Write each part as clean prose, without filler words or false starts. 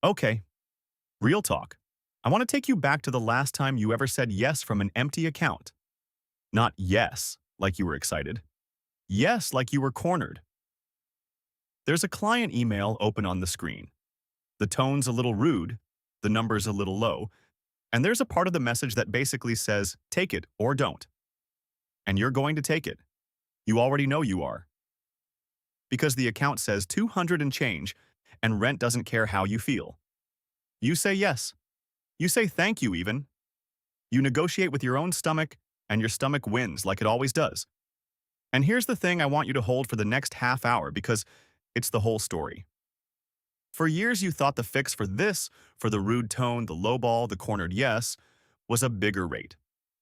Okay, real talk. I want to take you back to the last time you ever said yes from an empty account. Not yes, like you were excited. Yes, like you were cornered. There's a client email open on the screen. The tone's a little rude, the number's a little low, and there's a part of the message that basically says, take it or don't. And you're going to take it. You already know you are. Because the account says 200 and change, and rent doesn't care how you feel. You say yes. You say thank you even. You negotiate with your own stomach, and your stomach wins like it always does. And here's the thing I want you to hold for the next half hour because it's the whole story. For years you thought the fix for this, for the rude tone, the lowball, the cornered yes, was a bigger rate.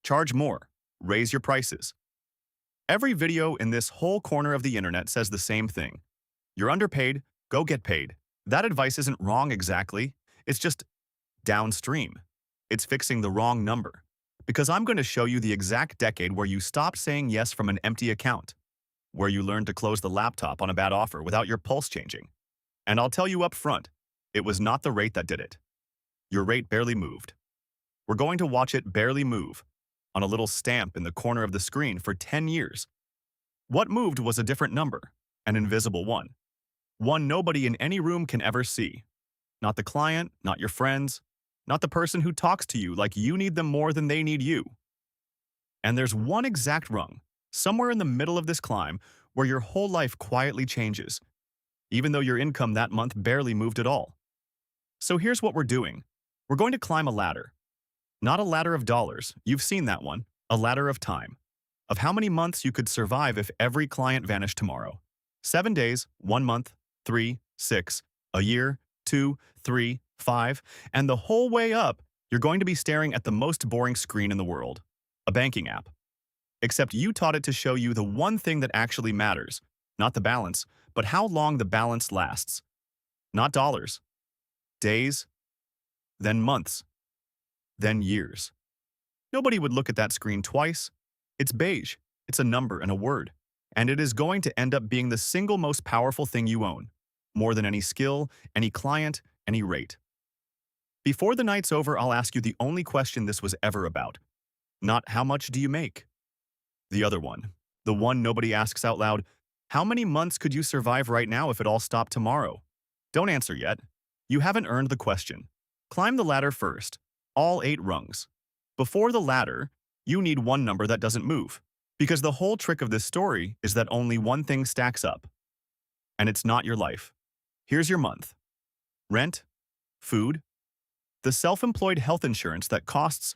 Charge more. Raise your prices. Every video in this whole corner of the internet says the same thing. You're underpaid, go get paid. That advice isn't wrong exactly. It's just downstream. It's fixing the wrong number. Because I'm going to show you the exact decade where you stopped saying yes from an empty account, where you learned to close the laptop on a bad offer without your pulse changing. And I'll tell you up front, it was not the rate that did it. Your rate barely moved. We're going to watch it barely move on a little stamp in the corner of the screen for 10 years. What moved was a different number, an invisible one. One nobody in any room can ever see. Not the client, not your friends, not the person who talks to you like you need them more than they need you. And there's one exact rung, somewhere in the middle of this climb, where your whole life quietly changes, even though your income that month barely moved at all. So here's what we're doing. We're going to climb a ladder. Not a ladder of dollars, you've seen that one, a ladder of time. Of how many months you could survive if every client vanished tomorrow. 7 days, 1 month, 3, 6, a year, 2, 3, 5, and the whole way up, you're going to be staring at the most boring screen in the world, a banking app. Except you taught it to show you the one thing that actually matters, not the balance, but how long the balance lasts. Not dollars, days, then months, then years. Nobody would look at that screen twice. It's beige, it's a number and a word, and it is going to end up being the single most powerful thing you own, more than any skill, any client, any rate. Before the night's over, I'll ask you the only question this was ever about. Not how much do you make? The other one, the one nobody asks out loud, how many months could you survive right now if it all stopped tomorrow? Don't answer yet. You haven't earned the question. Climb the ladder first, all 8 rungs. Before the ladder, you need one number that doesn't move, because the whole trick of this story is that only one thing stacks up. And it's not your life. Here's your month. Rent, food, the self-employed health insurance that costs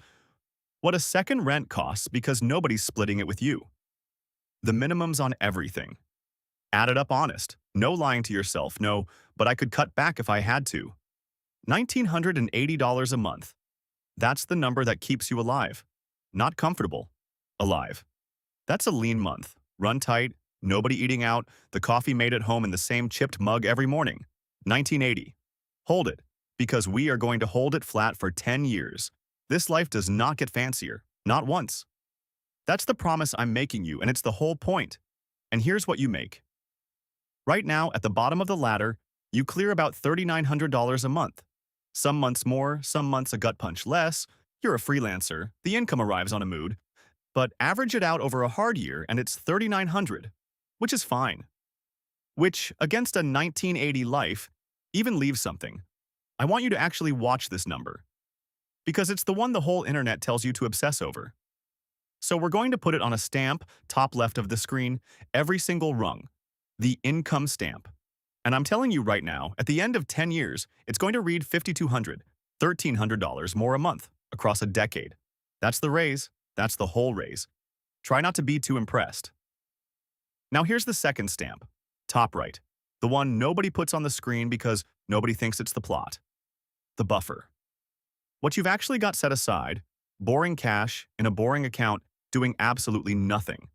what a second rent costs because nobody's splitting it with you. The minimums on everything. Add it up honest. No lying to yourself. No, but I could cut back if I had to. $1,980 a month. That's the number that keeps you alive. Not comfortable. Alive. That's a lean month. Run tight, nobody eating out, the coffee made at home in the same chipped mug every morning. 1980. Hold it, because we are going to hold it flat for 10 years. This life does not get fancier. Not once. That's the promise I'm making you, and it's the whole point. And here's what you make. Right now, at the bottom of the ladder, you clear about $3,900 a month. Some months more, some months a gut punch less. You're a freelancer, the income arrives on a mood. But average it out over a hard year and it's $3,900, which is fine. Which, against a 1980 life, even leaves something. I want you to actually watch this number, because it's the one the whole internet tells you to obsess over. So we're going to put it on a stamp, top left of the screen, every single rung, the income stamp. And I'm telling you right now, at the end of 10 years, it's going to read $5,200, $1,300 more a month across a decade. That's the raise. That's the whole raise. Try not to be too impressed. Now here's the second stamp, top right, the one nobody puts on the screen because nobody thinks it's the plot. The buffer. What you've actually got set aside, boring cash in a boring account doing absolutely nothing.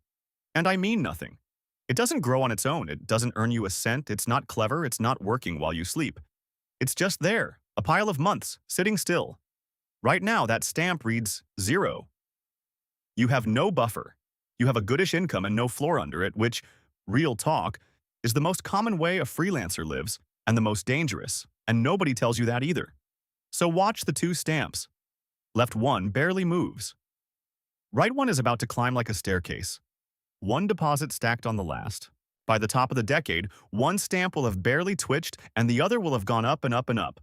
And I mean nothing. It doesn't grow on its own. It doesn't earn you a cent. It's not clever. It's not working while you sleep. It's just there, a pile of months, sitting still. Right now, that stamp reads 0. You have no buffer. You have a goodish income and no floor under it, which, real talk, is the most common way a freelancer lives and the most dangerous, And nobody tells you that either. So watch the two stamps. Left one barely moves. Right one is about to climb like a staircase. One deposit stacked on the last. By the top of the decade, one stamp will have barely twitched and the other will have gone up and up and up.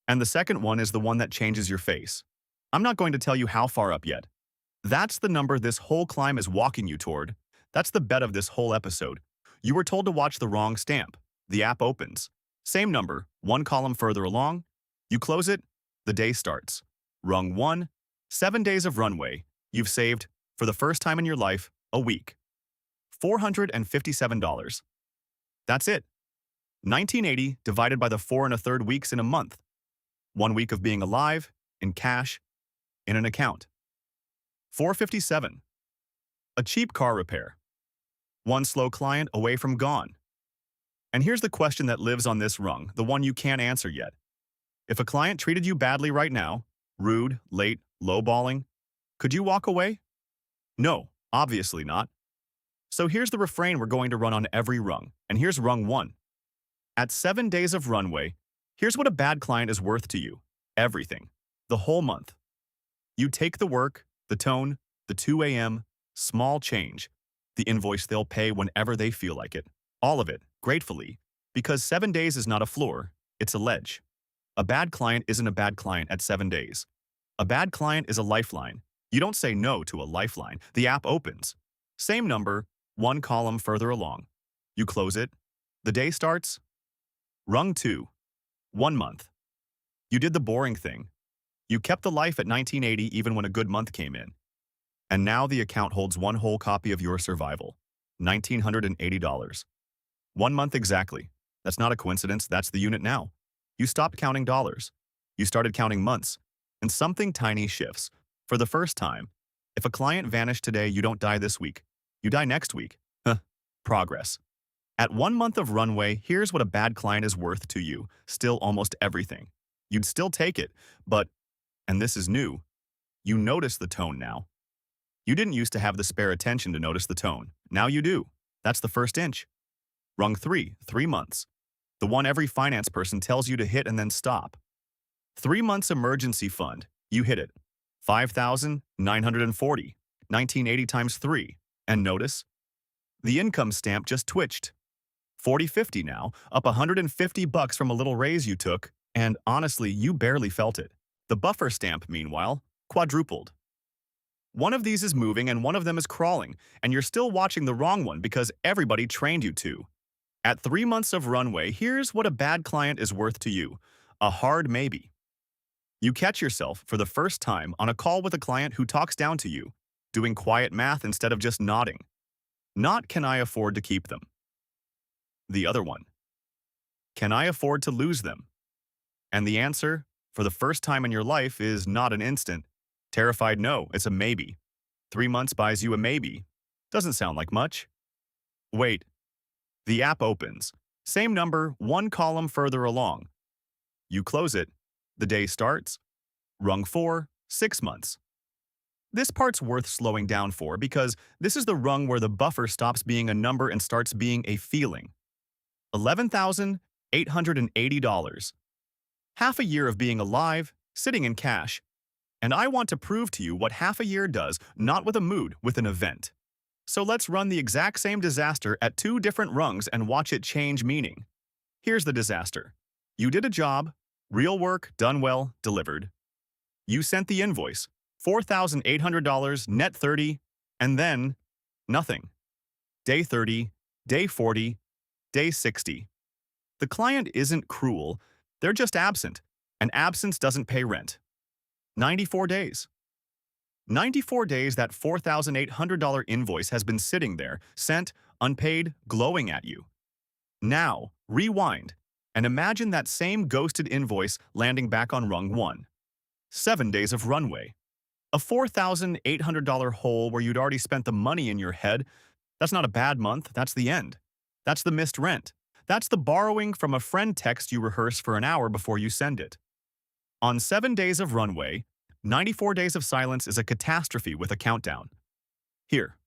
And the second one is the one that changes your face. I'm not going to tell you how far up yet. That's the number this whole climb is walking you toward. That's the bet of this whole episode. You were told to watch the wrong stamp. The app opens. Same number, one column further along. You close it, the day starts. Rung 1, 7 days of runway. You've saved, for the first time in your life, a week. $457. That's it. 1980 divided by the 4 1/3 weeks in a month. 1 week of being alive, in cash, in an account. 457. A cheap car repair. One slow client away from gone. And here's the question that lives on this rung, the one you can't answer yet. If a client treated you badly right now, rude, late, lowballing, could you walk away? No, obviously not. So here's the refrain we're going to run on every rung, and here's rung 1. At 7 days of runway, here's what a bad client is worth to you. Everything. The whole month. You take the work, the tone, the 2 a.m., small change, the invoice they'll pay whenever they feel like it. All of it, gratefully, because 7 days is not a floor, it's a ledge. A bad client isn't a bad client at 7 days. A bad client is a lifeline. You don't say no to a lifeline. The app opens. Same number, one column further along. You close it. The day starts. Rung 2. 1 month. You did the boring thing. You kept the life at 1980 even when a good month came in. And now the account holds one whole copy of your survival. $1,980. 1 month exactly. That's not a coincidence, that's the unit now. You stopped counting dollars. You started counting months. And something tiny shifts. For the first time, if a client vanished today, you don't die this week. You die next week. Progress. At 1 month of runway, here's what a bad client is worth to you. Still almost everything. You'd still take it, but, and this is new, you notice the tone now. You didn't used to have the spare attention to notice the tone. Now you do. That's the first inch. Rung 3, 3 months. The one every finance person tells you to hit and then stop. 3 months emergency fund. You hit it. 5,940. 1980 times 3. And notice? The income stamp just twitched. 40.50 now, up $150 from a little raise you took, and honestly, you barely felt it. The buffer stamp, meanwhile, quadrupled. One of these is moving and one of them is crawling, and you're still watching the wrong one because everybody trained you to. At 3 months of runway, here's what a bad client is worth to you. A hard maybe. You catch yourself, for the first time, on a call with a client who talks down to you, doing quiet math instead of just nodding. Not can I afford to keep them. The other one. Can I afford to lose them? And the answer, for the first time in your life, is not an instant. Terrified no, it's a maybe. 3 months buys you a maybe. Doesn't sound like much. Wait. The app opens. Same number, one column further along. You close it. The day starts. Rung 4, 6 months. This part's worth slowing down for because this is the rung where the buffer stops being a number and starts being a feeling. $11,880. Half a year of being alive, sitting in cash. And I want to prove to you what half a year does, not with a mood, with an event. So let's run the exact same disaster at 2 different rungs and watch it change meaning. Here's the disaster. You did a job, real work, done well, delivered. You sent the invoice, $4,800, net 30, and then nothing. Day 30, day 40, day 60. The client isn't cruel, they're just absent, and absence doesn't pay rent. 94 days. 94 days that $4,800 invoice has been sitting there, sent, unpaid, glowing at you. Now, rewind, and imagine that same ghosted invoice landing back on rung 1. 7 days of runway. A $4,800 hole where you'd already spent the money in your head. That's not a bad month, that's the end. That's the missed rent. That's the borrowing from a friend text you rehearse for an hour before you send it. On 7 days of runway, 94 days of silence is a catastrophe with a countdown. Here,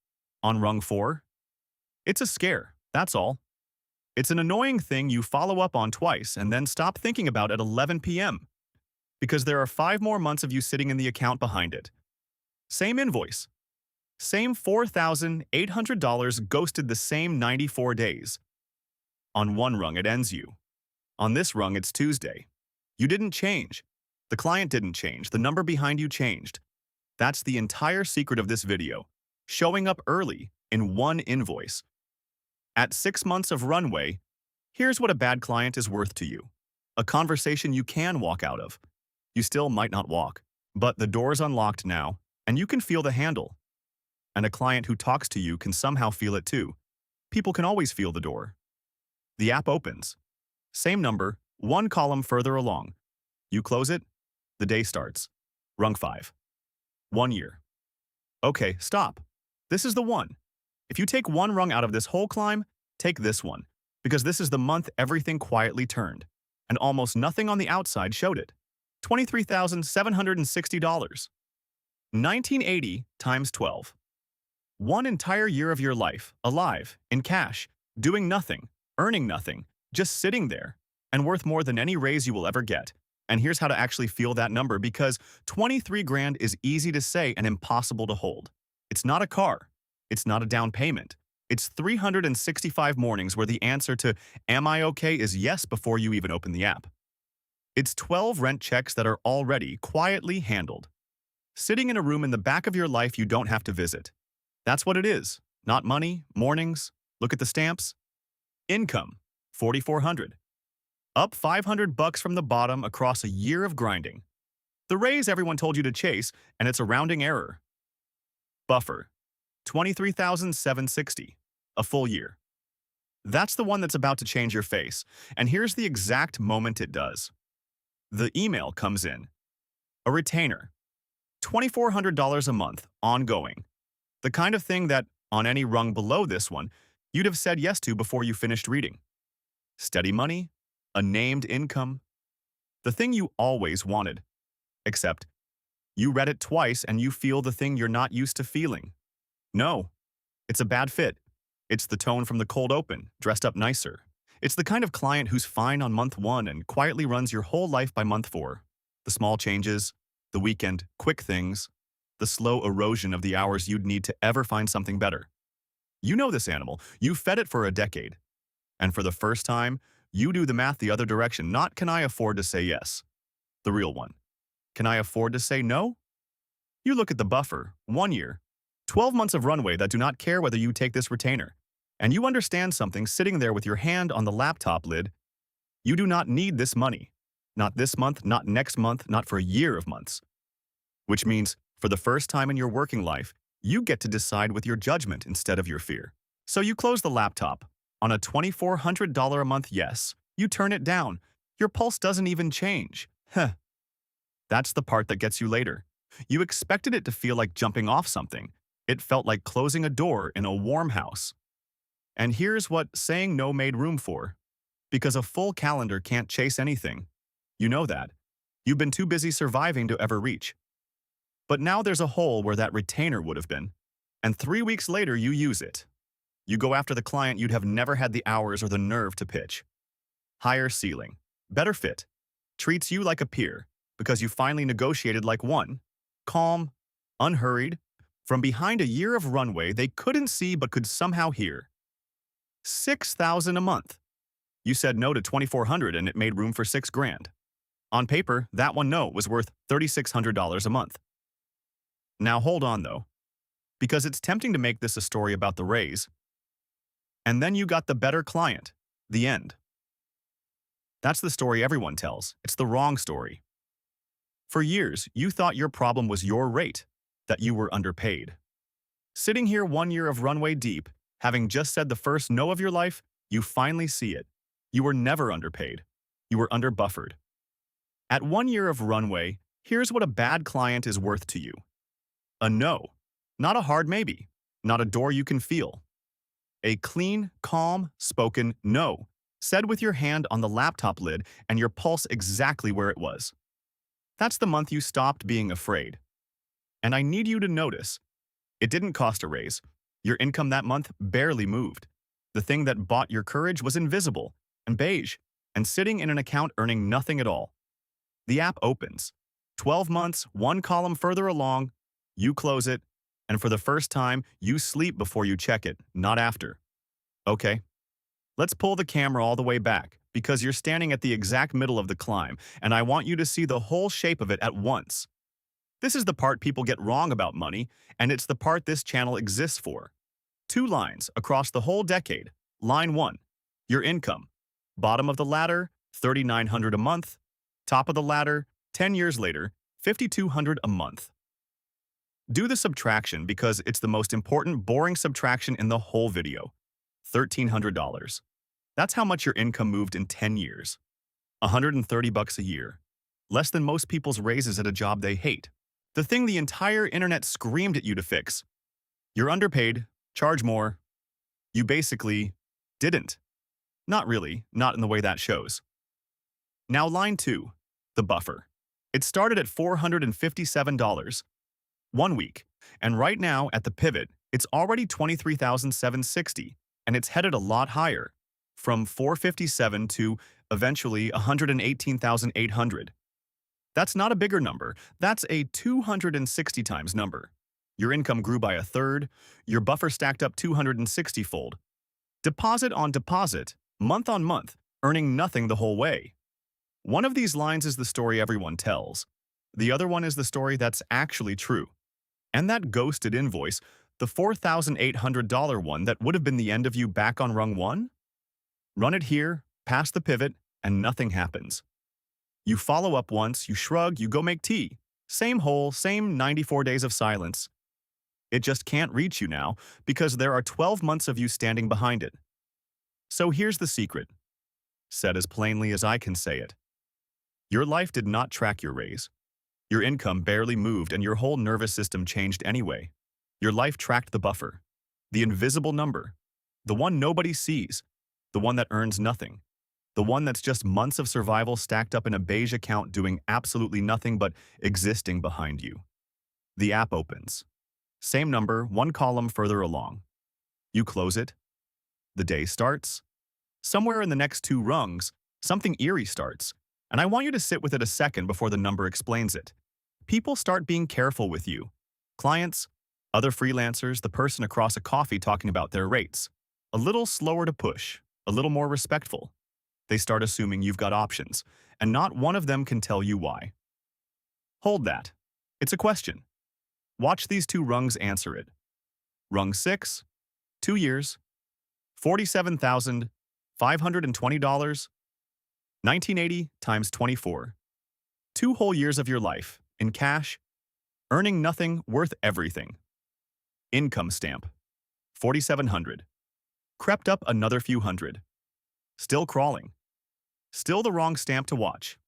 on rung 4, it's a scare, that's all. It's an annoying thing you follow up on twice and then stop thinking about at 11 p.m. because there are 5 more months of you sitting in the account behind it. Same invoice. Same $4,800 ghosted the same 94 days. On one rung, it ends you. On this rung, it's Tuesday. You didn't change. The client didn't change. The number behind you changed. That's the entire secret of this video. Showing up early in one invoice. At 6 months of runway, here's what a bad client is worth to you. A conversation you can walk out of. You still might not walk, but the door's unlocked now, and you can feel the handle. And a client who talks to you can somehow feel it too. People can always feel the door. The app opens. Same number, one column further along. You close it, the day starts. Rung 5. 1 year. Okay, stop. This is the one. If you take one rung out of this whole climb, take this one, because this is the month everything quietly turned, and almost nothing on the outside showed it. $23,760. 1980 times 12. 1 entire year of your life, alive, in cash, doing nothing, earning nothing, just sitting there, and worth more than any raise you will ever get. And here's how to actually feel that number, because 23 grand is easy to say and impossible to hold. It's not a car. It's not a down payment. It's 365 mornings where the answer to "Am I okay?" is yes before you even open the app. It's 12 rent checks that are already quietly handled. Sitting in a room in the back of your life you don't have to visit. That's what it is. Not money, mornings. Look at the stamps. Income, 4,400. Up 500 bucks from the bottom across a year of grinding. The raise everyone told you to chase, and it's a rounding error. Buffer, 23,760. A full year. That's the one that's about to change your face, and here's the exact moment it does. The email comes in. A retainer. $2,400 a month, ongoing. The kind of thing that, on any rung below this one, you'd have said yes to before you finished reading. Steady money, a named income. The thing you always wanted. Except, you read it twice and you feel the thing you're not used to feeling. No, it's a bad fit. It's the tone from the cold open, dressed up nicer. It's the kind of client who's fine on month 1 and quietly runs your whole life by month 4. The small changes, the weekend, quick things, the slow erosion of the hours you'd need to ever find something better. You know this animal. You fed it for a decade. And for the first time, you do the math the other direction. Not can I afford to say yes? The real one. Can I afford to say no? You look at the buffer, 1 year, 12 months of runway that do not care whether you take this retainer. And you understand something sitting there with your hand on the laptop lid. You do not need this money. Not this month, not next month, not for a year of months. Which means, for the first time in your working life, you get to decide with your judgment instead of your fear. So you close the laptop. On a $2,400 a month yes, you turn it down. Your pulse doesn't even change. Heh. That's the part that gets you later. You expected it to feel like jumping off something. It felt like closing a door in a warm house. And here's what saying no made room for. Because a full calendar can't chase anything. You know that. You've been too busy surviving to ever reach. But now there's a hole where that retainer would have been. And 3 weeks later, you use it. You go after the client you'd have never had the hours or the nerve to pitch. Higher ceiling. Better fit. Treats you like a peer because you finally negotiated like one. Calm, unhurried. From behind a year of runway they couldn't see but could somehow hear. $6,000 a month. You said no to $2,400 and it made room for $6 grand. On paper, that one no was worth $3,600 a month. Now hold on though, because it's tempting to make this a story about the raise. And then you got the better client. The end. That's the story everyone tells. It's the wrong story. For years, you thought your problem was your rate, that you were underpaid. Sitting here 1 year of runway deep, having just said the first no of your life, you finally see it. You were never underpaid. You were underbuffered. At 1 year of runway, here's what a bad client is worth to you. A no. Not a hard maybe. Not a door you can feel. A clean, calm, spoken no, said with your hand on the laptop lid and your pulse exactly where it was. That's the month you stopped being afraid. And I need you to notice, it didn't cost a raise. Your income that month barely moved. The thing that bought your courage was invisible and beige and sitting in an account earning nothing at all. The app opens. 12 months, one column further along, you close it, and for the first time, you sleep before you check it, not after. Okay, let's pull the camera all the way back, because you're standing at the exact middle of the climb, and I want you to see the whole shape of it at once. This is the part people get wrong about money, and it's the part this channel exists for. Two lines across the whole decade. Line 1, your income. Bottom of the ladder, $3,900 a month. Top of the ladder, 10 years later, $5,200 a month. Do the subtraction because it's the most important boring subtraction in the whole video. $1,300. That's how much your income moved in 10 years. $130 a year. Less than most people's raises at a job they hate. The thing the entire internet screamed at you to fix. You're underpaid, charge more. You basically didn't. Not really, not in the way that shows. Now line 2, the buffer. It started at $457, 1 week, and right now at the pivot, it's already $23,760, and it's headed a lot higher, from $457 to eventually $118,800. That's not a bigger number, that's a 260 times number. Your income grew by a third, your buffer stacked up 260-fold. Deposit on deposit, month on month, earning nothing the whole way. One of these lines is the story everyone tells. The other one is the story that's actually true. And that ghosted invoice, the $4,800 one that would have been the end of you back on rung 1? Run it here, past the pivot, and nothing happens. You follow up once, you shrug, you go make tea. Same hole, same 94 days of silence. It just can't reach you now because there are 12 months of you standing behind it. So here's the secret, said as plainly as I can say it. Your life did not track your raise. Your income barely moved and your whole nervous system changed anyway. Your life tracked the buffer, the invisible number, the one nobody sees, the one that earns nothing, the one that's just months of survival stacked up in a beige account doing absolutely nothing but existing behind you. The app opens. Same number, one column further along. You close it. The day starts. Somewhere in the next 2 rungs, something eerie starts, and I want you to sit with it a second before the number explains it. People start being careful with you. Clients, other freelancers, the person across a coffee talking about their rates. A little slower to push, a little more respectful. They start assuming you've got options, and not one of them can tell you why. Hold that. It's a question. Watch these 2 rungs answer it. Rung 6, 2 years, $47,520, 1980 times 24. 2 whole years of your life, in cash, earning nothing, worth everything. Income stamp, $4,700. Crept up another few hundred. Still crawling. Still the wrong stamp to watch.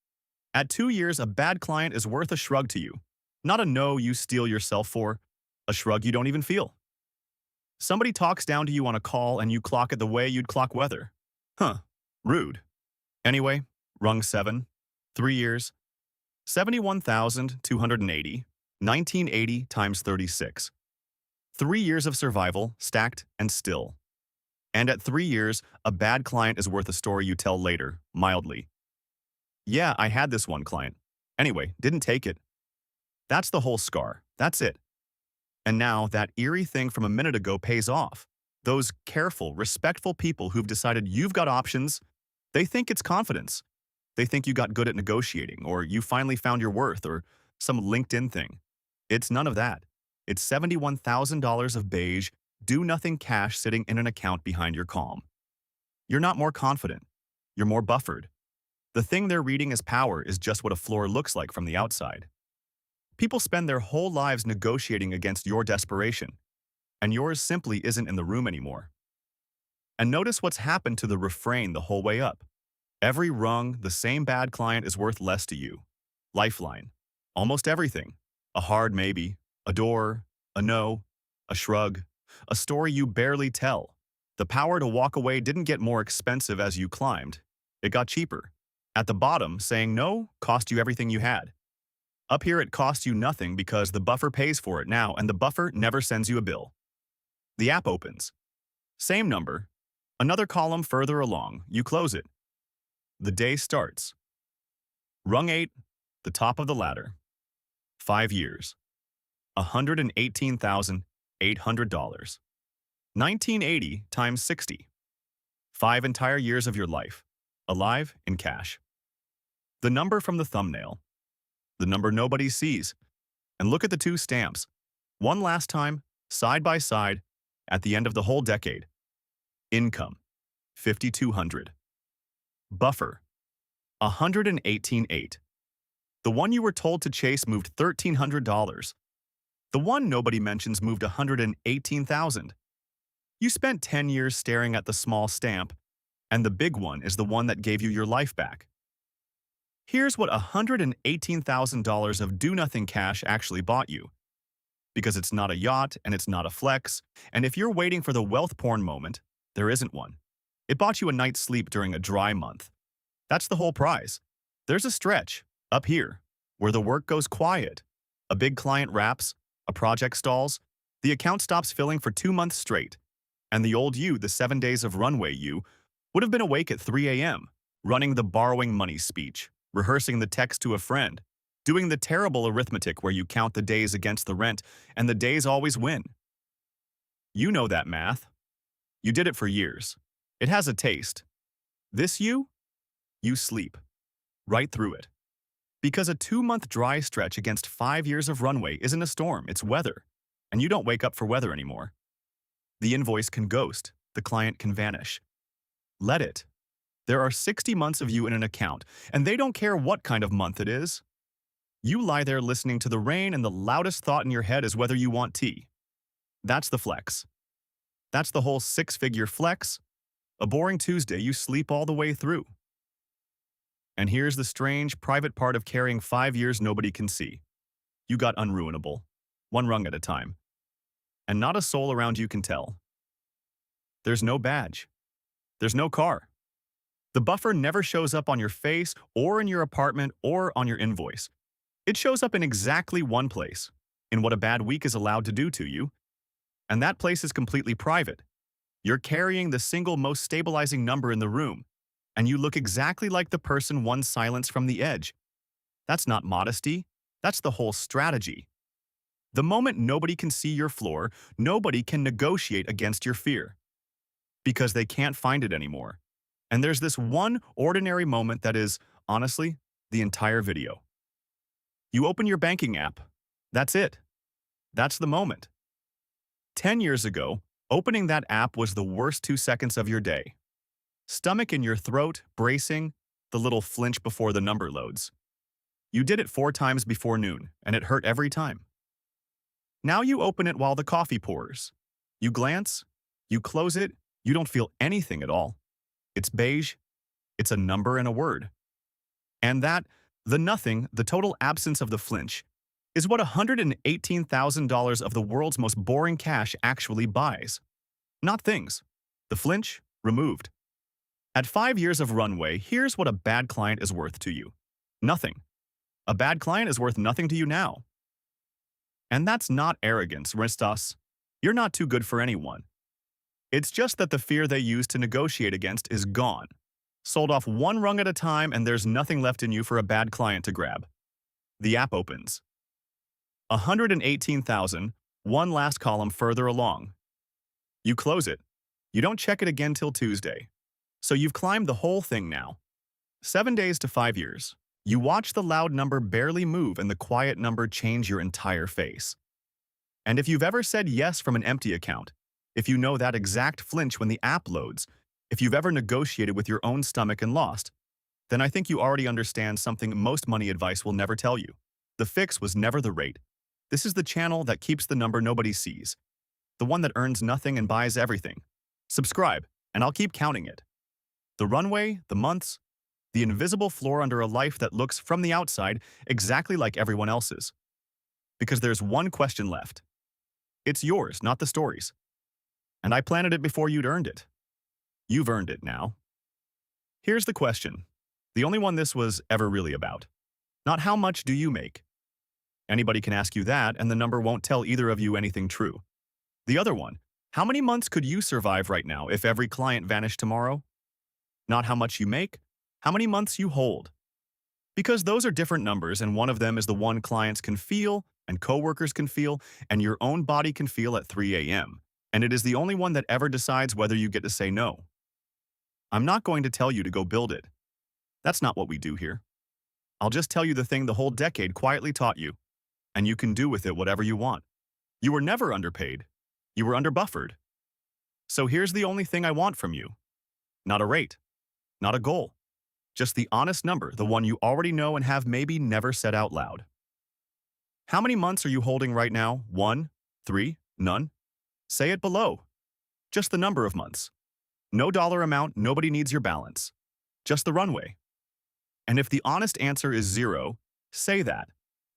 At 2 years, a bad client is worth a shrug to you. Not a no you steel yourself for, a shrug you don't even feel. Somebody talks down to you on a call and you clock it the way you'd clock weather. Huh, rude. Anyway, rung 7, 3 years, $71,280, 1980 times 36. 3 years of survival, stacked and still. And at 3 years, a bad client is worth a story you tell later, mildly. Yeah, I had this one client. Anyway, didn't take it. That's the whole scar. That's it. And now that eerie thing from a minute ago pays off. Those careful, respectful people who've decided you've got options, they think it's confidence. They think you got good at negotiating, or you finally found your worth, or some LinkedIn thing. It's none of that. It's $71,000 of beige, do-nothing cash sitting in an account behind your calm. You're not more confident. You're more buffered. The thing they're reading as power is just what a floor looks like from the outside. People spend their whole lives negotiating against your desperation, and yours simply isn't in the room anymore. And notice what's happened to the refrain the whole way up. Every rung, the same bad client is worth less to you. Lifeline. Almost everything. A hard maybe, a door, a no, a shrug, a story you barely tell. The power to walk away didn't get more expensive as you climbed. It got cheaper. At the bottom, saying no cost you everything you had. Up here, it costs you nothing because the buffer pays for it now, and the buffer never sends you a bill. The app opens. Same number, Another column further along, you close it. The day starts. Rung 8, the top of the ladder. 5 years. $118,800. 1980 times 60. 5 entire years of your life. Alive in cash. The number from the thumbnail. The number nobody sees. And look at the two stamps. One last time, side by side, at the end of the whole decade. Income, 5,200. Buffer, 118,800. The one you were told to chase moved $1,300. The one nobody mentions moved 118,000. You spent 10 years staring at the small stamp, and the big one is the one that gave you your life back. Here's what $118,000 of do-nothing cash actually bought you. Because it's not a yacht and it's not a flex, and if you're waiting for the wealth porn moment, there isn't one. It bought you a night's sleep during a dry month. That's the whole prize. There's a stretch, up here, where the work goes quiet. A big client wraps, a project stalls, the account stops filling for 2 months straight, and the old you, the 7 days of runway you, would have been awake at 3 a.m., running the borrowing money speech, rehearsing the text to a friend, doing the terrible arithmetic where you count the days against the rent, and the days always win. You know that math. You did it for years. It has a taste. This you sleep. Right through it. Because a 2-month dry stretch against 5 years of runway isn't a storm, it's weather. And you don't wake up for weather anymore. The invoice can ghost, the client can vanish. Let it. There are 60 months of you in an account, and they don't care what kind of month it is. You lie there listening to the rain, and the loudest thought in your head is whether you want tea. That's the flex. That's the whole 6-figure flex. A boring Tuesday you sleep all the way through. And here's the strange, private part of carrying 5 years nobody can see. You got unruinable, one rung at a time. And not a soul around you can tell. There's no badge. There's no car. The buffer never shows up on your face or in your apartment or on your invoice. It shows up in exactly one place, in what a bad week is allowed to do to you. And that place is completely private. You're carrying the single most stabilizing number in the room, and you look exactly like the person one silenced from the edge. That's not modesty. That's the whole strategy. The moment nobody can see your floor, nobody can negotiate against your fear. Because they can't find it anymore. And there's this one ordinary moment that is, honestly, the entire video. You open your banking app. That's it. That's the moment. 10 years ago, opening that app was the worst 2 seconds of your day. Stomach in your throat, bracing, the little flinch before the number loads. You did it 4 times before noon, and it hurt every time. Now you open it while the coffee pours. You glance, you close it, you don't feel anything at all. It's beige, it's a number and a word. And that, the nothing, the total absence of the flinch, is what $118,000 of the world's most boring cash actually buys. Not things. The flinch, removed. At 5 years of runway, here's what a bad client is worth to you. Nothing. A bad client is worth nothing to you now. And that's not arrogance, Ristas. You're not too good for anyone. It's just that the fear they use to negotiate against is gone. Sold off one rung at a time, and there's nothing left in you for a bad client to grab. The app opens. 118,000, one last column further along. You close it. You don't check it again till Tuesday. So you've climbed the whole thing now. 7 days to 5 years. You watch the loud number barely move and the quiet number change your entire face. And if you've ever said yes from an empty account, if you know that exact flinch when the app loads, if you've ever negotiated with your own stomach and lost, then I think you already understand something most money advice will never tell you. The fix was never the rate. This is the channel that keeps the number nobody sees. The one that earns nothing and buys everything. Subscribe, and I'll keep counting it. The runway, the months, the invisible floor under a life that looks from the outside exactly like everyone else's. Because there's one question left. It's yours, not the story's. And I planted it before you'd earned it. You've earned it now. Here's the question. The only one this was ever really about. Not how much do you make. Anybody can ask you that, and the number won't tell either of you anything true. The other one, How many months could you survive right now if every client vanished tomorrow? Not how much you make, how many months you hold. Because those are different numbers, and one of them is the one clients can feel, and coworkers can feel, and your own body can feel at 3 a.m. And it is the only one that ever decides whether you get to say no. I'm not going to tell you to go build it. That's not what we do here. I'll just tell you the thing the whole decade quietly taught you, and you can do with it whatever you want. You were never underpaid. You were underbuffered. So here's the only thing I want from you. Not a rate, not a goal. Just the honest number, the one you already know and have maybe never said out loud. How many months are you holding right now? 1, 3, none? Say it below. Just the number of months. No dollar amount, nobody needs your balance. Just the runway. And if the honest answer is 0, say that.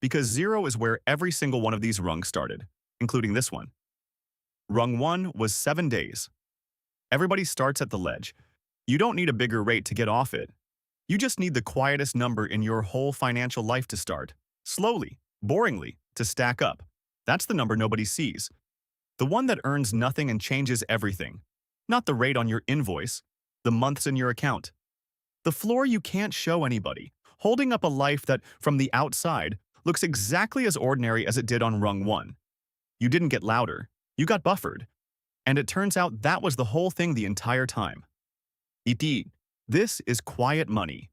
Because 0 is where every single one of these rungs started, including this one. Rung 1 was 7 days. Everybody starts at the ledge. You don't need a bigger rate to get off it. You just need the quietest number in your whole financial life to start. Slowly, boringly, to stack up. That's the number nobody sees. The one that earns nothing and changes everything. Not the rate on your invoice, the months in your account. The floor you can't show anybody, holding up a life that, from the outside, looks exactly as ordinary as it did on rung 1. You didn't get louder, you got buffered. And it turns out that was the whole thing the entire time. Iti, this is quiet money.